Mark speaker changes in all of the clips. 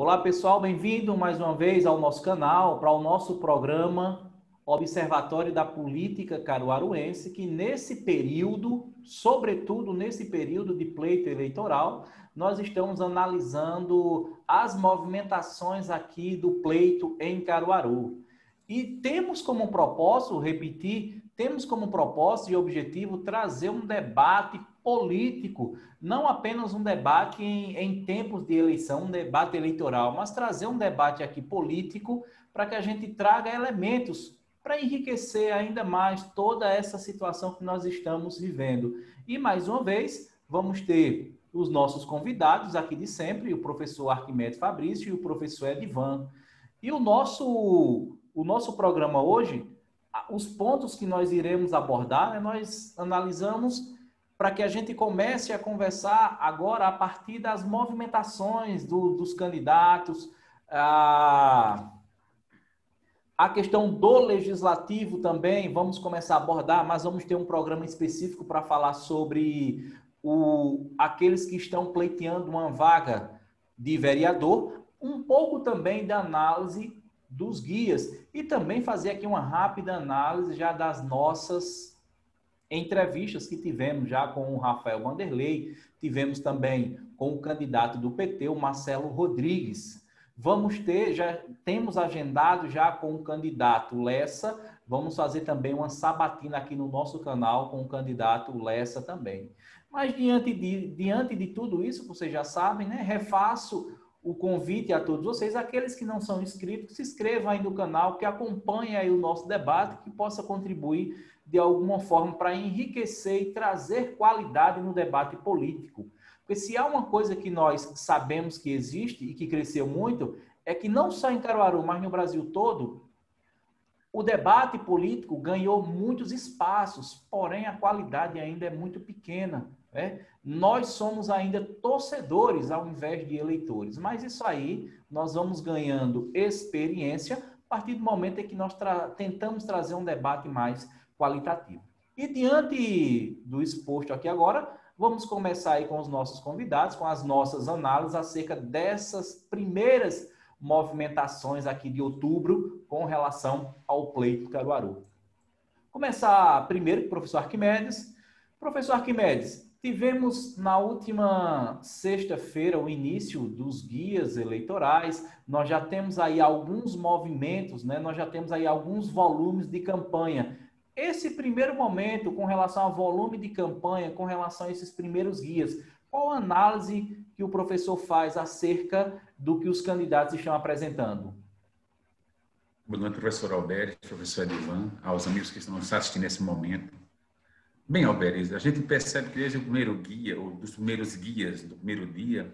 Speaker 1: Olá pessoal, bem-vindo mais uma vez ao nosso canal, para o nosso programa Observatório da Política Caruaruense, que nesse período, sobretudo nesse período de pleito eleitoral, nós estamos analisando as movimentações aqui do pleito em Caruaru. E temos como propósito, repetir, temos como propósito e objetivo trazer um debate político, não apenas um debate em tempos de eleição, um debate eleitoral, mas trazer um debate aqui político para que a gente traga elementos para enriquecer ainda mais toda essa situação que nós estamos vivendo. E mais uma vez, vamos ter os nossos convidados aqui de sempre, o professor Arquimedes Fabrício e o professor Edivan. E o nosso programa hoje, os pontos que nós iremos abordar, nós analisamos para que a gente comece a conversar agora a partir das movimentações dos candidatos, a questão do legislativo também, vamos começar a abordar, mas vamos ter um programa específico para falar sobre aqueles que estão pleiteando uma vaga de vereador, um pouco também da análise dos guias e também fazer aqui uma rápida análise já das nossas entrevistas que tivemos já com o Rafael Vanderlei, tivemos também com o candidato do PT, o Marcelo Rodrigues. Já temos agendado já com o candidato Lessa, vamos fazer também uma sabatina aqui no nosso canal com o candidato Lessa também. Mas diante de tudo isso, vocês já sabem, né? Refaço o convite a todos vocês, aqueles que não são inscritos, se inscrevam aí no canal, que acompanhem aí o nosso debate, que possa contribuir de alguma forma para enriquecer e trazer qualidade no debate político. Porque se há uma coisa que nós sabemos que existe e que cresceu muito, é que não só em Caruaru, mas no Brasil todo, o debate político ganhou muitos espaços, porém a qualidade ainda é muito pequena, né? Nós somos ainda torcedores ao invés de eleitores, mas isso aí nós vamos ganhando experiência a partir do momento em que nós tentamos trazer um debate mais qualitativo. E diante do exposto aqui agora, vamos começar aí com os nossos convidados, com as nossas análises acerca dessas primeiras movimentações aqui de outubro com relação ao pleito Caruaru. Começar primeiro com o professor Arquimedes. Professor Arquimedes, tivemos na última sexta-feira o início dos guias eleitorais, nós já temos aí alguns movimentos, né? Nós já temos aí alguns volumes de campanha. Esse primeiro momento, com relação ao volume de campanha, com relação a esses primeiros guias, qual a análise que o professor faz acerca do que os candidatos estão apresentando?
Speaker 2: Boa noite, professor Alberto, professor Edivan, aos amigos que estão nos assistindo nesse momento. Bem, Alberto, a gente percebe que desde o primeiro guia, ou dos primeiros guias do primeiro dia,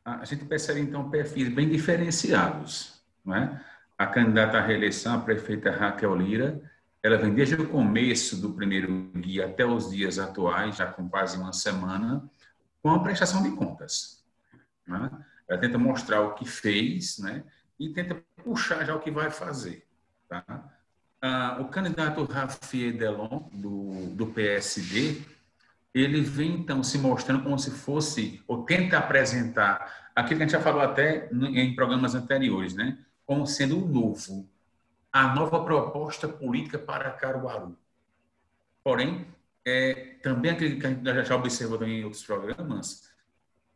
Speaker 2: a gente percebe, então, perfis bem diferenciados, não é? A candidata à reeleição, a prefeita Raquel Lira, ela vem desde o começo do primeiro guia até os dias atuais, já com quase uma semana, com a prestação de contas, né? Ela tenta mostrar o que fez, né? E tenta puxar já o que vai fazer, tá? O candidato Rafael Delon, do PSD, ele vem, então, se mostrando como se fosse, ou tenta apresentar aquilo que a gente já falou até em programas anteriores, né? Como sendo o novo, a nova proposta política para Caruaru. Porém, também aquilo que a gente já observou em outros programas,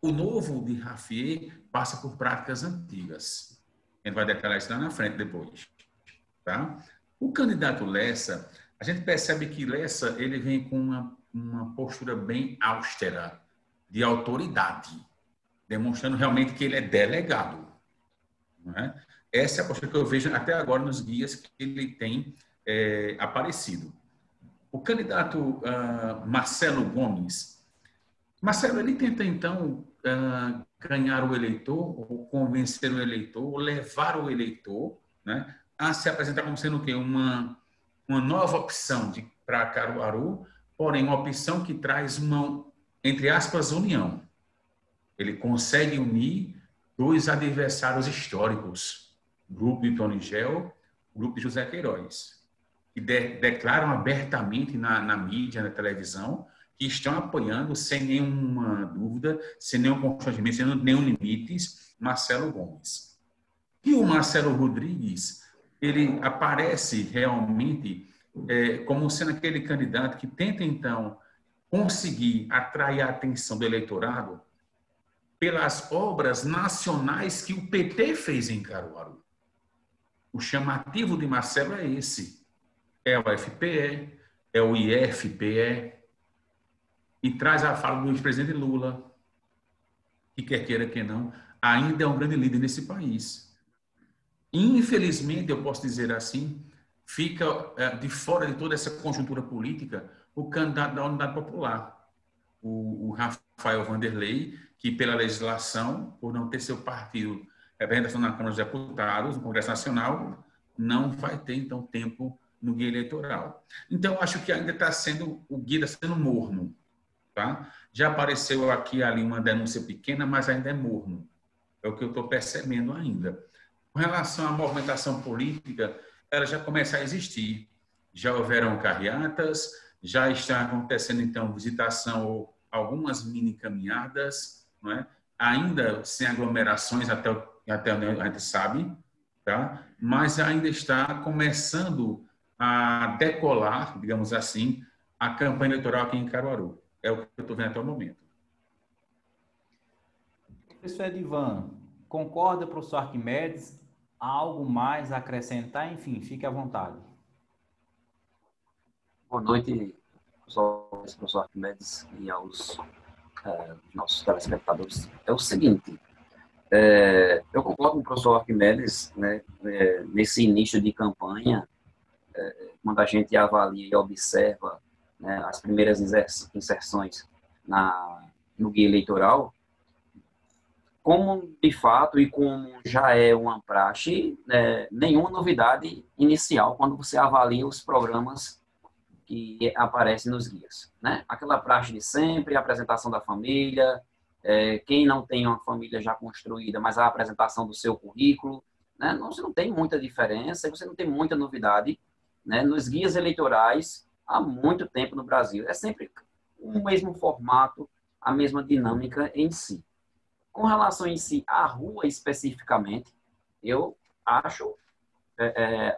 Speaker 2: o novo de Rafael passa por práticas antigas. A gente vai detalhar isso lá na frente depois, tá? O candidato Lessa, a gente percebe que Lessa, ele vem com uma postura bem austera, de autoridade, demonstrando realmente que ele é delegado, não é? Essa é a postura que eu vejo até agora nos guias que ele tem aparecido. O candidato Marcelo Gomes, Marcelo, ele tenta, então, ganhar o eleitor, ou convencer o eleitor, ou levar o eleitor, né, a se apresentar como sendo o quê? Uma nova opção para Caruaru, porém uma opção que traz uma, entre aspas, união. Ele consegue unir dois adversários históricos, o grupo de Tony Gel, o grupo de José Queiroz, que declaram abertamente na mídia, na televisão, que estão apoiando, sem nenhuma dúvida, sem nenhum constrangimento, sem nenhum limites, Marcelo Gomes. E o Marcelo Rodrigues, ele aparece realmente como sendo aquele candidato que tenta, então, conseguir atrair a atenção do eleitorado pelas obras nacionais que o PT fez em Caruaru. O chamativo de Marcelo é esse. É o FPE, é o IFPE, e traz a fala do ex-presidente Lula, que quer queira que não, ainda é um grande líder nesse país. Infelizmente, eu posso dizer assim, fica de fora de toda essa conjuntura política o candidato da Unidade Popular, o Rafael Vanderlei, que pela legislação, por não ter seu partido representação na Câmara dos Deputados, no Congresso Nacional, não vai ter, então, tempo no guia eleitoral. Então, acho que ainda está sendo, o guia está sendo morno. Tá? Já apareceu aqui e ali uma denúncia pequena, mas ainda é morno. É o que eu estou percebendo ainda. Com relação à movimentação política, ela já começa a existir. Já houveram carreatas, já está acontecendo, então, visitação ou algumas mini caminhadas, não é? Ainda sem aglomerações, até onde a gente sabe, tá? Mas ainda está começando a decolar, digamos assim, a campanha eleitoral aqui em Caruaru. É o que eu estou vendo até o momento.
Speaker 1: Professor Edivan, concorda, professor Arquimedes? Há algo mais a acrescentar? Enfim, fique à vontade.
Speaker 3: Boa noite, professor Arquimedes, e aos nossos telespectadores. É o seguinte, eu concordo com o professor Arquimedes, né, nesse início de campanha, quando a gente avalia e observa, né, as primeiras inserções no guia eleitoral, como de fato e como já é uma praxe, nenhuma novidade inicial quando você avalia os programas que aparecem nos guias, né? Aquela praxe de sempre, a apresentação da família, quem não tem uma família já construída, mas a apresentação do seu currículo, né? Você não tem muita diferença, você não tem muita novidade, né? Nos guias eleitorais há muito tempo no Brasil. É sempre o mesmo formato, a mesma dinâmica em si. Com relação em si à rua especificamente, eu acho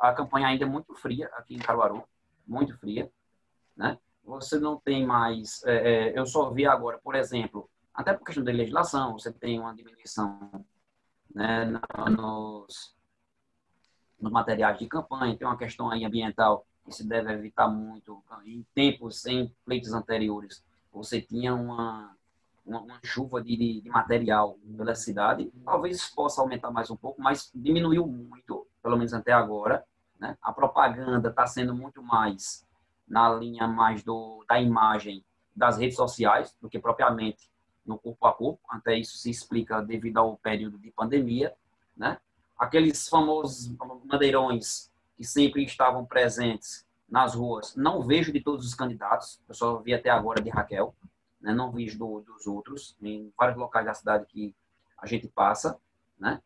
Speaker 3: a campanha ainda muito fria aqui em Caruaru, muito fria, né? Você não tem mais... eu só vi agora, por exemplo, até por questão da legislação, você tem uma diminuição, né, nos materiais de campanha, tem uma questão aí ambiental que se deve evitar muito. Em tempos, em pleitos anteriores, você tinha uma chuva de material pela cidade, talvez isso possa aumentar mais um pouco, mas diminuiu muito, pelo menos até agora, né? A propaganda está sendo muito mais na linha mais da imagem das redes sociais do que propriamente no corpo a corpo, até isso se explica devido ao período de pandemia, né? Aqueles famosos bandeirões que sempre estavam presentes nas ruas, não vejo de todos os candidatos, eu só vi até agora de Raquel, né? Não vejo dos outros, em vários locais da cidade que a gente passa, né?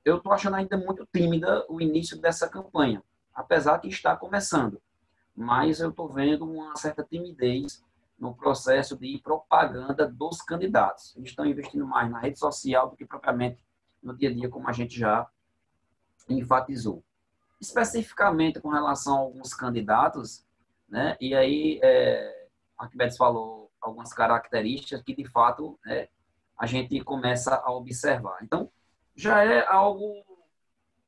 Speaker 3: Eu estou achando ainda muito tímida o início dessa campanha, apesar que está começando, mas eu estou vendo uma certa timidez no processo de propaganda dos candidatos. Eles estão investindo mais na rede social do que propriamente no dia a dia, como a gente já enfatizou. Especificamente com relação a alguns candidatos, né? E aí a Arquimedes falou algumas características que, de fato, a gente começa a observar. Então, já é algo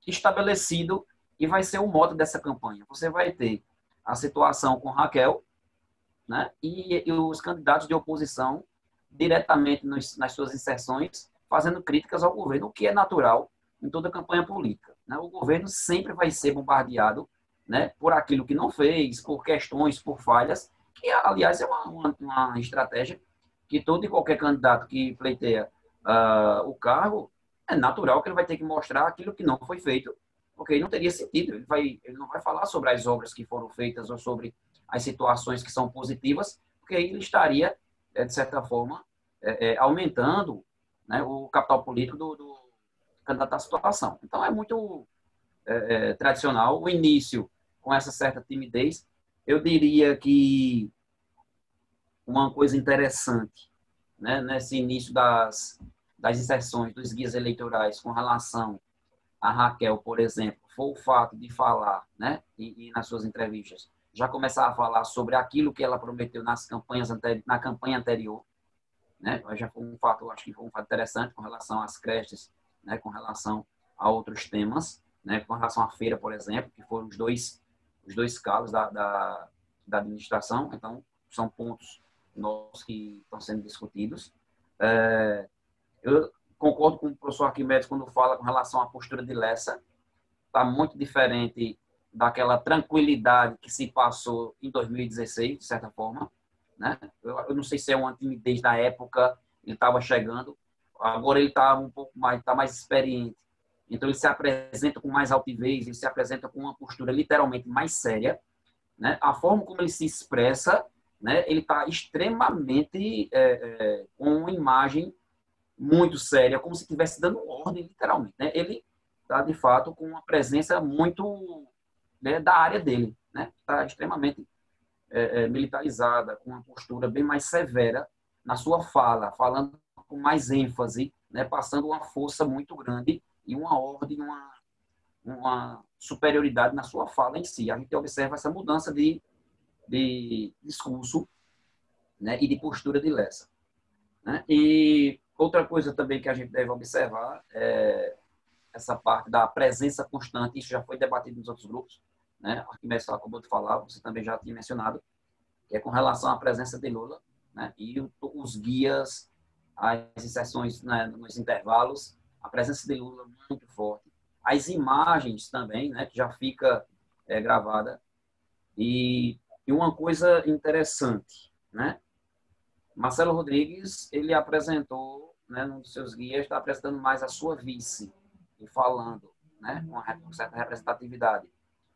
Speaker 3: estabelecido e vai ser o modo dessa campanha. Você vai ter a situação com Raquel, né? E os candidatos de oposição diretamente nas suas inserções fazendo críticas ao governo, o que é natural em toda campanha política, né? O governo sempre vai ser bombardeado, né, por aquilo que não fez, por questões, por falhas, que, aliás, é uma estratégia que todo e qualquer candidato que pleiteia o cargo, é natural que ele vai ter que mostrar aquilo que não foi feito, porque não teria sentido. Ele não vai falar sobre as obras que foram feitas ou sobre as situações que são positivas, porque aí ele estaria, de certa forma, aumentando, né, o capital político do candidato à situação. Então, é muito tradicional. O início, com essa certa timidez, eu diria que uma coisa interessante, né, nesse início das inserções dos guias eleitorais com relação a Raquel, por exemplo, foi o fato de falar, né, e nas suas entrevistas, já começar a falar sobre aquilo que ela prometeu na campanha anterior, né, já foi um fato, acho que foi um fato interessante com relação às creches, né, com relação a outros temas, né, com relação à feira, por exemplo, que foram os dois casos da administração. Então, são pontos novos que estão sendo discutidos. Eu concordo com o professor Arquimedes quando fala com relação à postura de Lessa. Está muito diferente daquela tranquilidade que se passou em 2016, de certa forma, né? Eu não sei se é uma timidez da época, ele estava chegando, agora ele está um pouco mais, está mais experiente. Então, ele se apresenta com mais altivez, ele se apresenta com uma postura literalmente mais séria, né? A forma como ele se expressa, né? Ele está extremamente com uma imagem muito séria, como se estivesse dando ordem, literalmente, né? Ele está, de fato, com uma presença muito, né, da área dele, né? Está extremamente militarizada, com uma postura bem mais severa na sua fala, falando com mais ênfase, né? Passando uma força muito grande e uma ordem, uma superioridade na sua fala em si. A gente observa essa mudança de discurso, né, e de postura de Lessa, né? E outra coisa também que a gente deve observar é essa parte da presença constante. Isso já foi debatido nos outros grupos, né? O Arquimedes acabou de falar, você também já tinha mencionado, que é com relação à presença de Lula, né? E os guias, as inserções, né, nos intervalos, a presença de Lula muito forte. As imagens também, né, que já fica gravada. E uma coisa interessante, né? Marcelo Rodrigues, ele apresentou, né, num dos seus guias, está apresentando mais a sua vice, e falando, né, com uma certa representatividade.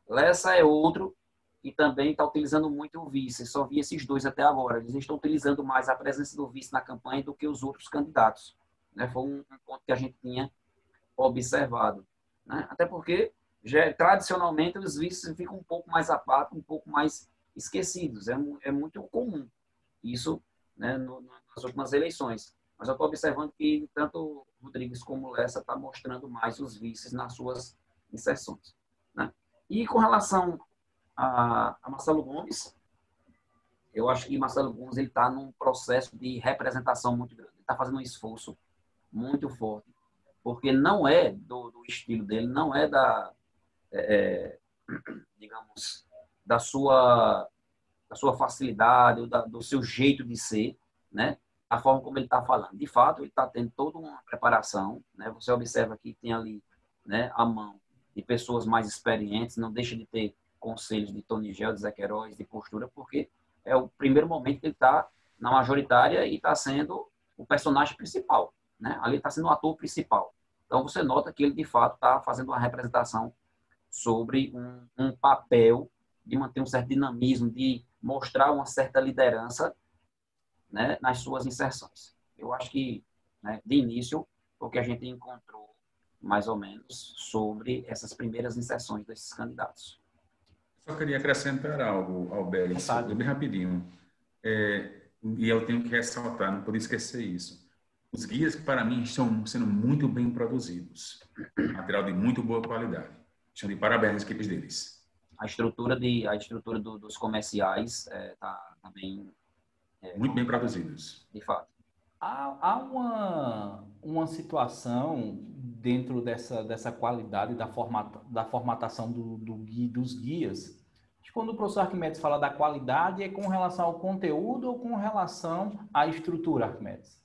Speaker 3: Lessa é outro, e também está utilizando muito o vice. Só vi esses dois até agora. Eles estão utilizando mais a presença do vice na campanha do que os outros candidatos, né? Foi um ponto que a gente tinha observado, né? Até porque, tradicionalmente, os vices ficam um pouco mais à parte, um pouco mais esquecidos. É muito comum isso, né, nas últimas eleições. Mas eu estou observando que tanto Rodrigues como Lessa está mostrando mais os vices nas suas inserções, né? E com relação a Marcelo Gomes, eu acho que Marcelo Gomes está num processo de representação muito grande. Ele está fazendo um esforço muito forte, porque não é do estilo dele, não é digamos, da sua facilidade, do seu jeito de ser, né? A forma como ele está falando. De fato, ele está tendo toda uma preparação, né? Você observa que tem ali, né, a mão de pessoas mais experientes, não deixa de ter conselhos de Tony Gel, de Zé Queiroz, de postura, porque é o primeiro momento que ele está na majoritária e está sendo o personagem principal, né? Ali está sendo o ator principal. Então, você nota que ele, de fato, está fazendo uma representação sobre um papel de manter um certo dinamismo, de mostrar uma certa liderança, né, nas suas inserções. Eu acho que, né, de início, o que a gente encontrou, mais ou menos, sobre essas primeiras inserções desses candidatos.
Speaker 2: Só queria acrescentar algo, Alberes, bem rapidinho. E eu tenho que ressaltar, não podia esquecer isso. Os guias, para mim, estão sendo muito bem produzidos. Material de muito boa qualidade. Estão de parabéns às equipes deles.
Speaker 3: A estrutura dos comerciais está bem...
Speaker 2: muito bem produzidos.
Speaker 3: De fato.
Speaker 1: Há uma situação dentro dessa qualidade da formatação dos guias. Quando o professor Arquimedes fala da qualidade, é com relação ao conteúdo ou com relação à estrutura, Arquimedes?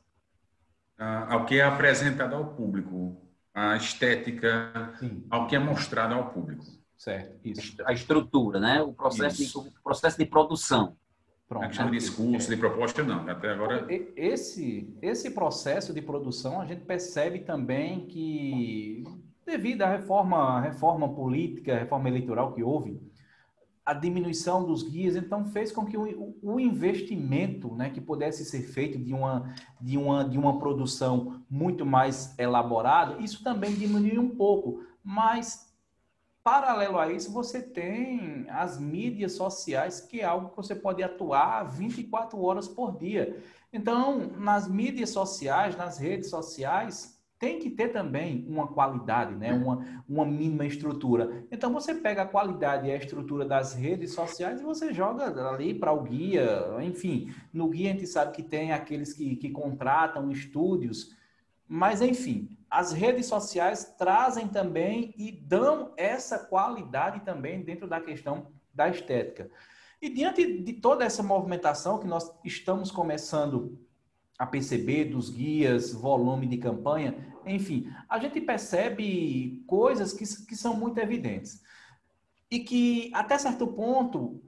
Speaker 2: Ao que é apresentado ao público, a estética, sim, ao que é mostrado ao público.
Speaker 1: Certo, isso.
Speaker 3: A estrutura, né? O processo de produção.
Speaker 2: Pronto, a questão de discurso, de proposta, não. Até agora...
Speaker 1: Esse processo de produção, a gente percebe também que, devido à reforma política, reforma eleitoral que houve, a diminuição dos guias, então fez com que o investimento, né, que pudesse ser feito de uma produção muito mais elaborada, isso também diminuiu um pouco, mas Paralelo a isso, você tem as mídias sociais, que é algo que você pode atuar 24 horas por dia. Então, nas mídias sociais, nas redes sociais, tem que ter também uma qualidade, né? Uma mínima estrutura. Então, você pega a qualidade e a estrutura das redes sociais e você joga ali para o guia. Enfim, no guia a gente sabe que tem aqueles que contratam estúdios, mas, enfim, as redes sociais trazem também e dão essa qualidade também dentro da questão da estética. E diante de toda essa movimentação que nós estamos começando a perceber dos guias, volume de campanha, enfim, a gente percebe coisas que são muito evidentes. E que, até certo ponto,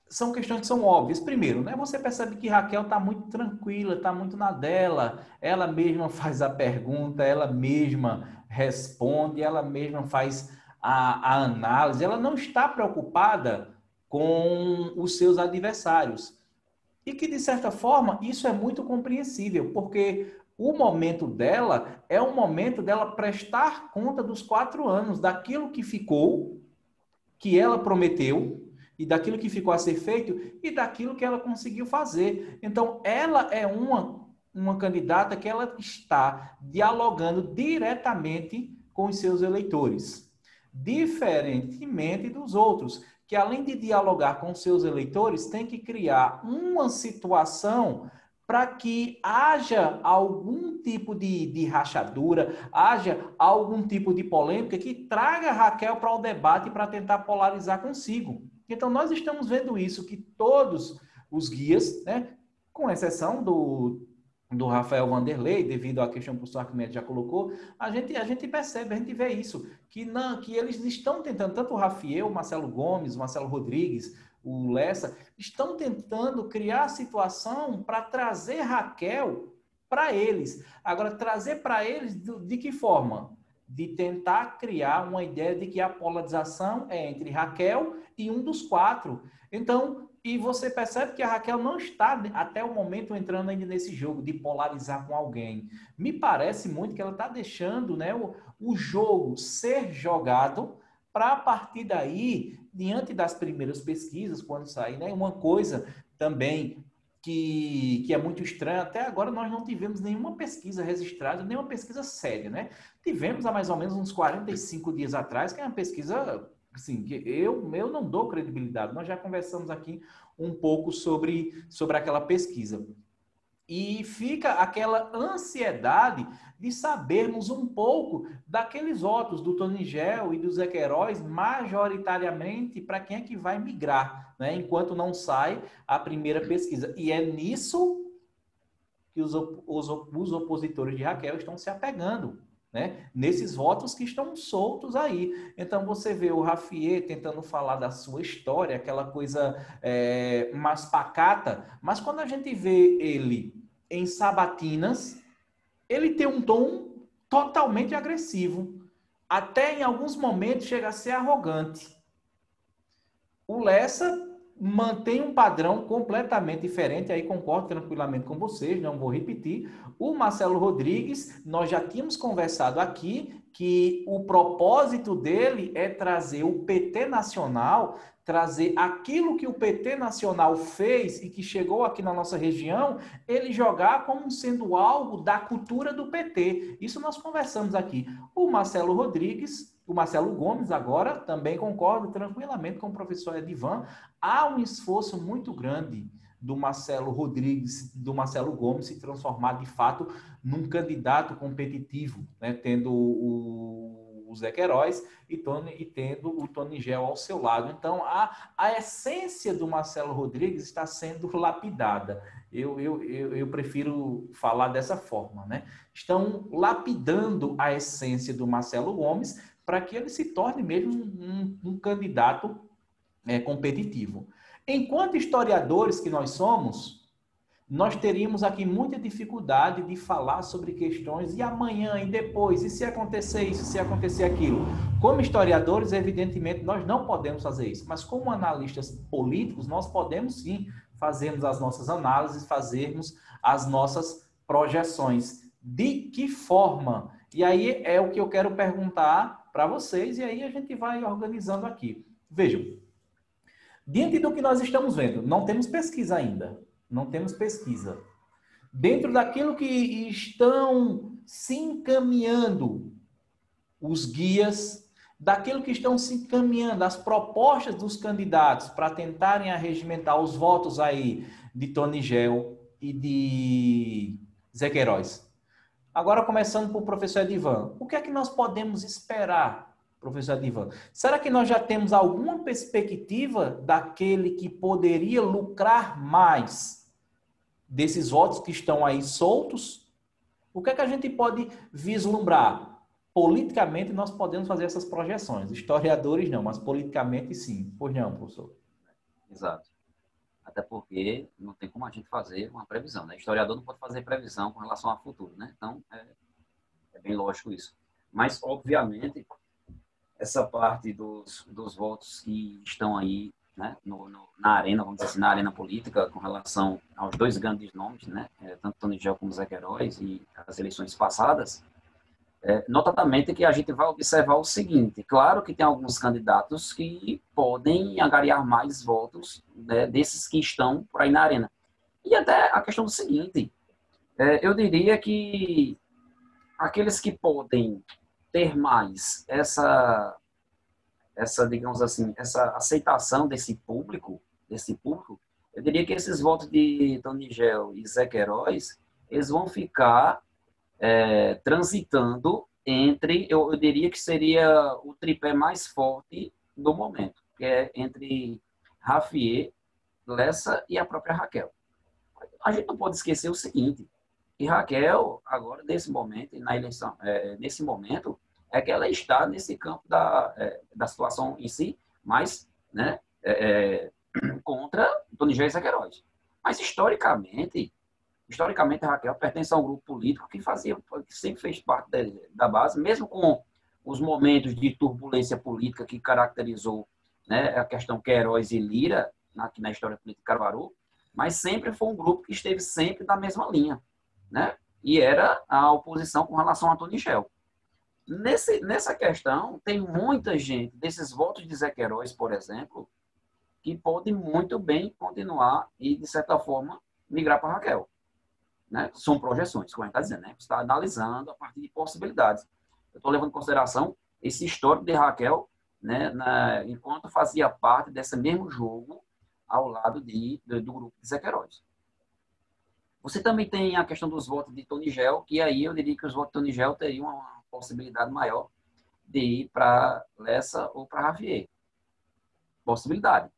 Speaker 1: são questões que são óbvias. Primeiro, né, você percebe que Raquel está muito tranquila, está muito na dela, ela mesma faz a pergunta, ela mesma responde, ela mesma faz a análise, ela não está preocupada com os seus adversários. E que, de certa forma, isso é muito compreensível, porque o momento dela é o momento dela prestar conta dos 4 anos, daquilo que ficou, que ela prometeu, e daquilo que ficou a ser feito e daquilo que ela conseguiu fazer. Então, ela é uma candidata que ela está dialogando diretamente com os seus eleitores, diferentemente dos outros, que além de dialogar com os seus eleitores, tem que criar uma situação para que haja algum tipo de rachadura, haja algum tipo de polêmica que traga Raquel para o debate para tentar polarizar consigo. Então, nós estamos vendo isso, que todos os guias, né, com exceção do Rafael Vanderlei, devido à questão que o professor Arquimedes já colocou, a gente percebe, a gente vê isso, que eles estão tentando, tanto o Rafael, o Marcelo Gomes, o Marcelo Rodrigues, o Lessa, estão tentando criar a situação para trazer Raquel para eles. Agora, trazer para eles de que forma? De tentar criar uma ideia de que a polarização é entre Raquel e um dos 4. Então, e você percebe que a Raquel não está, até o momento, entrando ainda nesse jogo de polarizar com alguém. Me parece muito que ela está deixando, né, o jogo ser jogado para, a partir daí, diante das primeiras pesquisas, quando sair, né, uma coisa também que é muito estranho. Até agora nós não tivemos nenhuma pesquisa registrada, nenhuma pesquisa séria, né? Tivemos há mais ou menos uns 45 dias atrás, que é uma pesquisa, assim, que eu não dou credibilidade. Nós já conversamos aqui um pouco sobre aquela pesquisa. E fica aquela ansiedade de sabermos um pouco daqueles votos do Tonigel e do Zé Queiroz, majoritariamente para quem é que vai migrar, né? Enquanto não sai a primeira pesquisa. E é nisso que os opositores de Raquel estão se apegando, né? Nesses votos que estão soltos aí. Então você vê o Rafier tentando falar da sua história, aquela coisa mais pacata, mas quando a gente vê ele em sabatinas, ele tem um tom totalmente agressivo. Até em alguns momentos chega a ser arrogante. O Lessa mantém um padrão completamente diferente, aí concordo tranquilamente com vocês, não vou repetir. O Marcelo Rodrigues, nós já tínhamos conversado aqui que o propósito dele é trazer o PT nacional, trazer aquilo que o PT nacional fez e que chegou aqui na nossa região, ele jogar como sendo algo da cultura do PT. Isso nós conversamos aqui. O Marcelo Rodrigues, o Marcelo Gomes agora, também concordo tranquilamente com o professor Edivan, há um esforço muito grande do Marcelo Rodrigues, do Marcelo Gomes se transformar de fato num candidato competitivo, né? Tendo o Zé Queiroz e tendo o Tonigel ao seu lado. Então, a essência do Marcelo Rodrigues está sendo lapidada. Eu prefiro falar dessa forma, né? Estão lapidando a essência do Marcelo Gomes para que ele se torne mesmo um candidato competitivo. Enquanto historiadores que nós somos, nós teríamos aqui muita dificuldade de falar sobre questões e amanhã e depois, e se acontecer isso, se acontecer aquilo. Como historiadores, evidentemente, nós não podemos fazer isso, mas como analistas políticos, nós podemos sim fazermos as nossas análises, fazermos as nossas projeções. De que forma E aí é o que eu quero perguntar para vocês, e aí a gente vai organizando aqui. Vejam, diante do que nós estamos vendo, não temos pesquisa ainda, não temos pesquisa. Dentro daquilo que estão se encaminhando os guias, daquilo que estão se encaminhando, as propostas dos candidatos para tentarem arregimentar os votos aí de Tony Gel e de Zé Queiroz. Agora, começando por professor Edivan, o que é que nós podemos esperar, professor Edivan? Será que nós já temos alguma perspectiva daquele que poderia lucrar mais desses votos que estão aí soltos? O que é que a gente pode vislumbrar? Politicamente, nós podemos fazer essas projeções. Historiadores não, mas politicamente sim. Pois não, professor?
Speaker 3: Exato. Até porque não tem como a gente fazer uma previsão, né? Historiador não pode fazer previsão com relação ao futuro, né? Então, é bem lógico isso. Mas, obviamente, essa parte dos votos que estão aí, né, na arena, vamos dizer assim, na arena política, com relação aos dois grandes nomes, né, tanto Tony Gel como Zé Queiroz, e as eleições passadas, notadamente que a gente vai observar o seguinte: claro que tem alguns candidatos que podem angariar mais votos, né, desses que estão por aí na arena. E até a questão do seguinte, eu diria que aqueles que podem ter mais digamos assim, essa aceitação desse público, eu diria que esses votos de Tony Gel e Zé Queiroz, eles vão ficar transitando entre, eu diria que seria o tripé mais forte do momento, que é entre Rafier, Lessa e a própria Raquel. A gente não pode esquecer o seguinte, que Raquel, agora, nesse momento, na eleição, nesse momento, é que ela está nesse campo da situação em si, mas, né, contra Tony Gel e Zé Queiroz. Mas, historicamente, a Raquel pertence a um grupo político que sempre fez parte da base, mesmo com os momentos de turbulência política que caracterizou, né, a questão Queiroz e Lira, aqui na história política de Caruaru, mas sempre foi um grupo que esteve sempre na mesma linha, né? E era a oposição com relação a Tony Gel. Nessa questão, tem muita gente, desses votos de Zé Queiroz, por exemplo, que pode muito bem continuar e, de certa forma, migrar para Raquel. Né? São projeções, como a gente está dizendo, né? Você está analisando a partir de possibilidades. Eu estou levando em consideração esse histórico de Raquel, né, enquanto fazia parte desse mesmo jogo ao lado do grupo de Zé Queiroz. Você também tem a questão dos votos de Tony Gel, que aí eu diria que os votos de Tony Gel teriam uma possibilidade maior de ir para Lessa ou para Rafier. Possibilidade,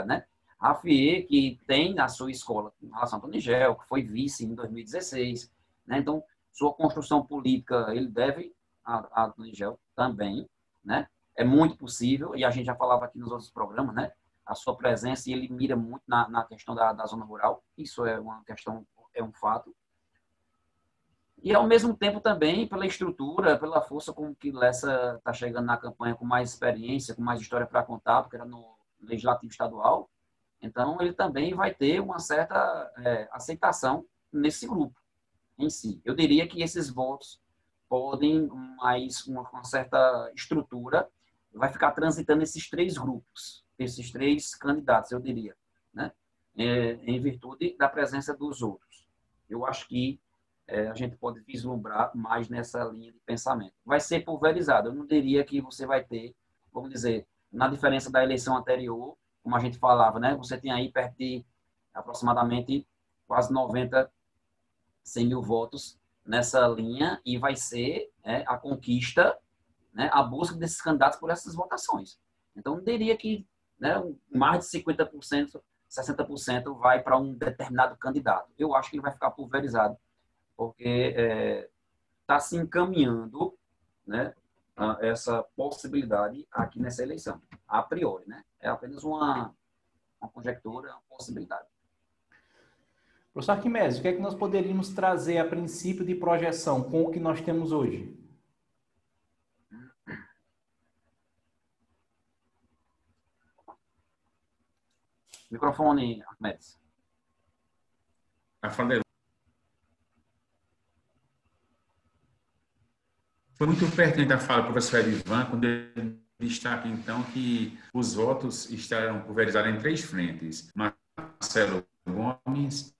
Speaker 3: né? Rafier, que tem na sua escola em relação a Tony Gel, que foi vice em 2016, né? Então, sua construção política, ele deve a Tony Gel também, né? É muito possível, e a gente já falava aqui nos outros programas, né? A sua presença, e ele mira muito na questão da zona rural, isso é uma questão, é um fato. E, ao mesmo tempo, também pela estrutura, pela força com que Lessa está chegando na campanha, com mais experiência, com mais história para contar, porque era no Legislativo Estadual. Então, ele também vai ter uma certa aceitação nesse grupo em si. Eu diria que esses votos podem, mais uma certa estrutura, vai ficar transitando esses três grupos, esses três candidatos, eu diria, né? Em virtude da presença dos outros. Eu acho que a gente pode vislumbrar mais nessa linha de pensamento. Vai ser pulverizado. Eu não diria que você vai ter, vamos dizer, na diferença da eleição anterior, como a gente falava, né? Você tem aí perto de aproximadamente quase 90, 100 mil votos nessa linha, e vai ser a conquista, né, a busca desses candidatos por essas votações. Então, eu diria que, né, mais de 50%, 60% vai para um determinado candidato. Eu acho que ele vai ficar pulverizado, porque está se encaminhando, né, essa possibilidade aqui nessa eleição, a priori, né? É apenas uma conjectura, uma possibilidade.
Speaker 1: Professor Arquimedes, o que é que nós poderíamos trazer a princípio de projeção com o que nós temos hoje?
Speaker 3: Microfone, Arquimedes.
Speaker 2: A fala Foi muito pertinente a fala do professor Edivan, quando ele destaca, então, que os votos estarão pulverizados em 3 frentes. Marcelo Gomes,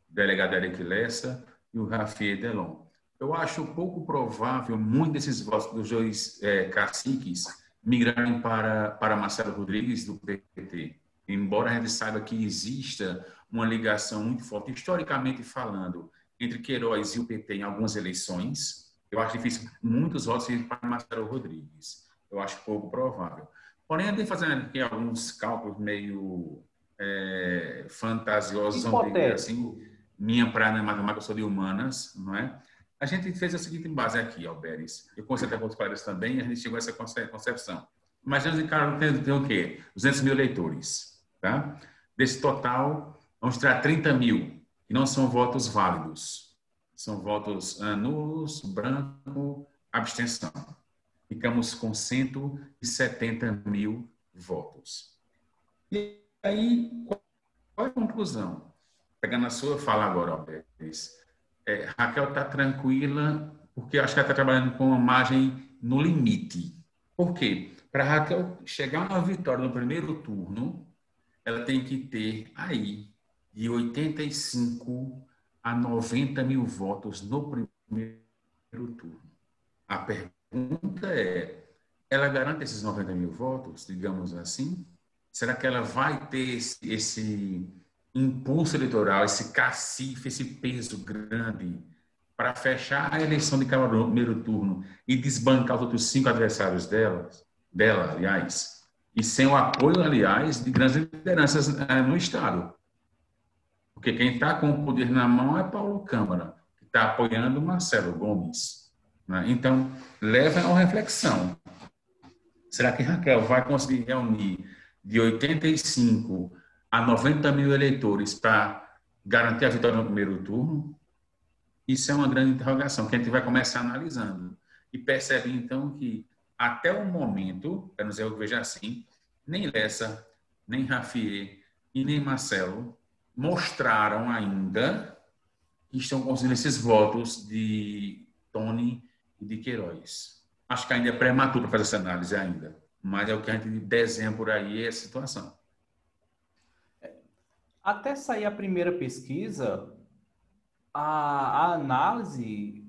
Speaker 2: delegado Eric Lessa e o Rafael Delon. Eu acho pouco provável muitos desses votos dos 2 caciques migrarem para Marcelo Rodrigues, do PT. Embora a gente saiba que exista uma ligação muito forte, historicamente falando, entre Queiroz e o PT em algumas eleições, eu acho difícil muitos votos irem para Marcelo Rodrigues. Eu acho pouco provável. Porém, eu tenho fazendo aqui alguns cálculos meio fantasiosos, vamos dizer assim. Minha praia na matemática, eu sou de humanas, não é? A gente fez a seguinte base aqui, Alberes. Eu conversei com os colegas também e a gente chegou a essa concepção. Imaginemos que o cara tem o quê? 200 mil eleitores. Tá? Desse total, vamos tirar 30 mil, que não são votos válidos. São votos nulos, branco, abstenção. Ficamos com 170 mil votos. E aí, qual é a conclusão? Pegando a sua fala agora, Alberes. Raquel está tranquila, porque acho que ela está trabalhando com uma margem no limite. Por quê? Para Raquel chegar a uma vitória no primeiro turno, ela tem que ter aí de 85 a 90 mil votos no primeiro turno. A pergunta é, ela garante esses 90 mil votos, digamos assim? Será que ela vai ter esse impulso eleitoral, esse cacife, esse peso grande para fechar a eleição de primeiro turno e desbancar os outros 5 adversários dela, aliás, e sem o apoio, aliás, de grandes lideranças no Estado? Porque quem está com o poder na mão é Paulo Câmara, que está apoiando Marcelo Gomes. Né? Então, leva a uma reflexão. Será que Raquel vai conseguir reunir de 85 a 90 mil eleitores para garantir a vitória no primeiro turno? Isso é uma grande interrogação que a gente vai começar analisando. E percebe, então, que até o momento, para não dizer eu que veja assim, nem Lessa, nem Rafael e nem Marcelo mostraram ainda que estão conseguindo esses votos de Tony e de Queiroz. Acho que ainda é prematuro para fazer essa análise ainda, mas é o que a gente desenha por aí, é a situação.
Speaker 1: Até sair a primeira pesquisa, a análise,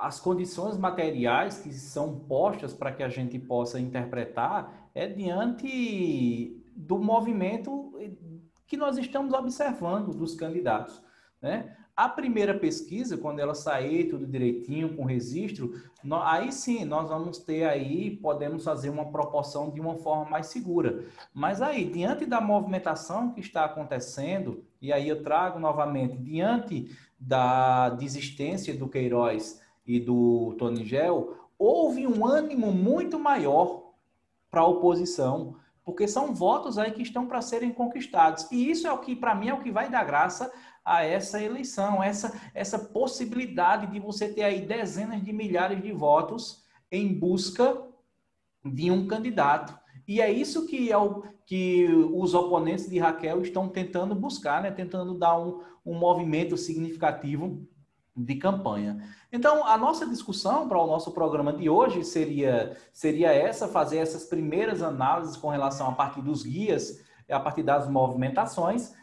Speaker 1: as condições materiais que são postas para que a gente possa interpretar é diante do movimento que nós estamos observando dos candidatos, né? A primeira pesquisa, quando ela sair tudo direitinho, com registro, aí sim, nós vamos ter aí, podemos fazer uma proporção de uma forma mais segura. Mas aí, diante da movimentação que está acontecendo, e aí eu trago novamente, diante da desistência do Queiroz e do Tony Gel, houve um ânimo muito maior para a oposição, porque são votos aí que estão para serem conquistados. E isso é o que, para mim, é o que vai dar graça a essa eleição, essa possibilidade de você ter aí dezenas de milhares de votos em busca de um candidato. E é isso que os oponentes de Raquel estão tentando buscar, né? Tentando dar um movimento significativo de campanha. Então, a nossa discussão para o nosso programa de hoje seria essa, fazer essas primeiras análises com relação a partir dos guias, a partir das movimentações,